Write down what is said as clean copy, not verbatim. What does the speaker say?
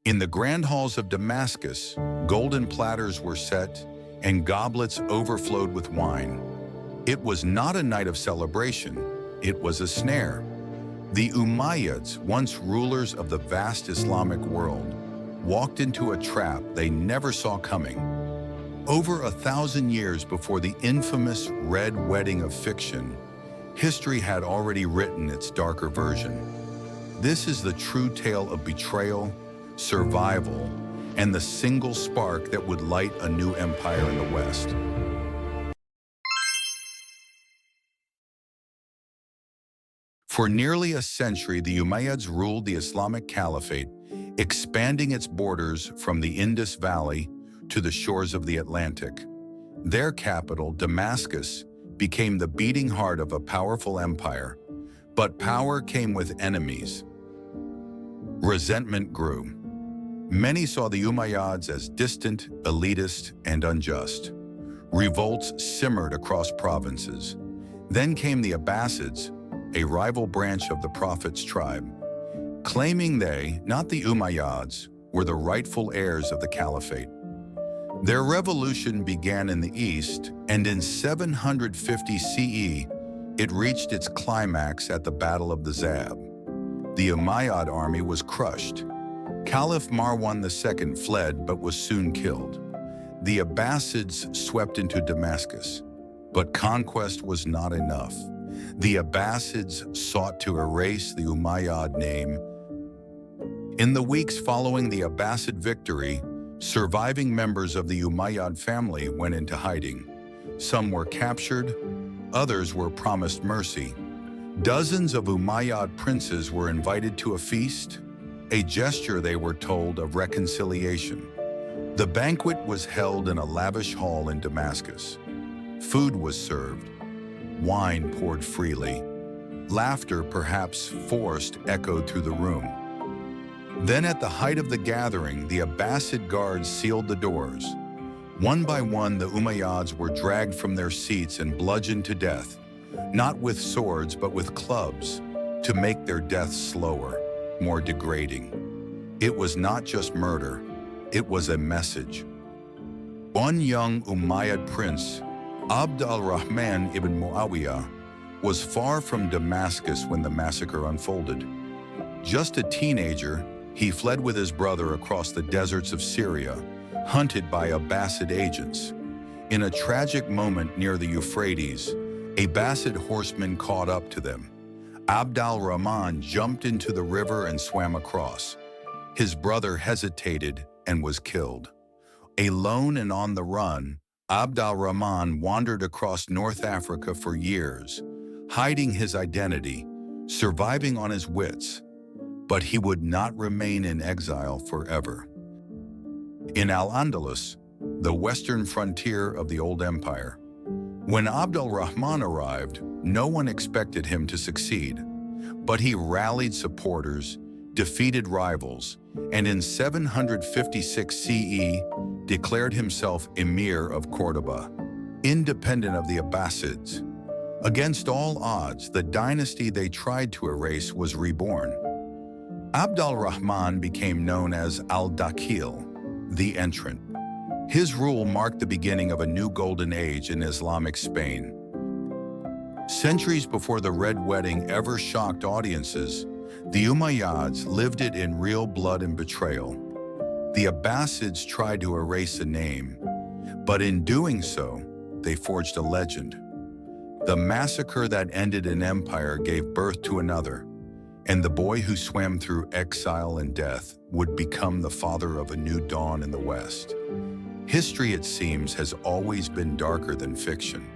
In the grand halls of Damascus, golden platters were set and goblets overflowed with wine. It was not a night of celebration, it was a snare. The Umayyads, once rulers of the vast Islamic world, walked into a trap they never saw coming. Over 1,000 years before the infamous Red Wedding of fiction, history had already written its darker version. This is the true tale of betrayal, survival, and the single spark that would light a new empire in the West. For nearly a century, the Umayyads ruled the Islamic Caliphate, expanding its borders from the Indus Valley to the shores of the Atlantic. Their capital, Damascus, became the beating heart of a powerful empire, but power came with enemies. Resentment grew. Many saw the Umayyads as distant, elitist, and unjust. Revolts simmered across provinces. Then came the Abbasids, a rival branch of the Prophet's tribe, claiming they, not the Umayyads, were the rightful heirs of the caliphate. Their revolution began in the east, and in 750 CE, it reached its climax at the Battle of the Zab. The Umayyad army was crushed. Caliph Marwan II fled but was soon killed. The Abbasids swept into Damascus, but conquest was not enough. The Abbasids sought to erase the Umayyad name. In the weeks following the Abbasid victory, surviving members of the Umayyad family went into hiding. Some were captured, others were promised mercy. Dozens of Umayyad princes were invited to a feast, a gesture, they were told, of reconciliation. The banquet was held in a lavish hall in Damascus. Food was served. Wine poured freely. Laughter, perhaps forced, echoed through the room. Then at the height of the gathering, the Abbasid guards sealed the doors. One by one, the Umayyads were dragged from their seats and bludgeoned to death, not with swords but with clubs, to make their deaths slower, more degrading. It was not just murder, it was a message. One young Umayyad prince, Abd al-Rahman ibn Muawiyah, was far from Damascus when the massacre unfolded. Just a teenager, he fled with his brother across the deserts of Syria, hunted by Abbasid agents. In a tragic moment near the Euphrates, Abbasid horsemen caught up to them. Abd al-Rahman jumped into the river and swam across. His brother hesitated and was killed. Alone and on the run, Abd al-Rahman wandered across North Africa for years, hiding his identity, surviving on his wits. But he would not remain in exile forever. In Al-Andalus, the western frontier of the old empire, when Abd al-Rahman arrived, no one expected him to succeed. But he rallied supporters, defeated rivals, and in 756 CE, declared himself Emir of Cordoba, independent of the Abbasids. Against all odds, the dynasty they tried to erase was reborn. Abd al-Rahman became known as Al-Dakhil, the Entrant. His rule marked the beginning of a new golden age in Islamic Spain. Centuries before the Red Wedding ever shocked audiences, the Umayyads lived it in real blood and betrayal. The Abbasids tried to erase a name, but in doing so, they forged a legend. The massacre that ended an empire gave birth to another, and the boy who swam through exile and death would become the father of a new dawn in the West. History, it seems, has always been darker than fiction.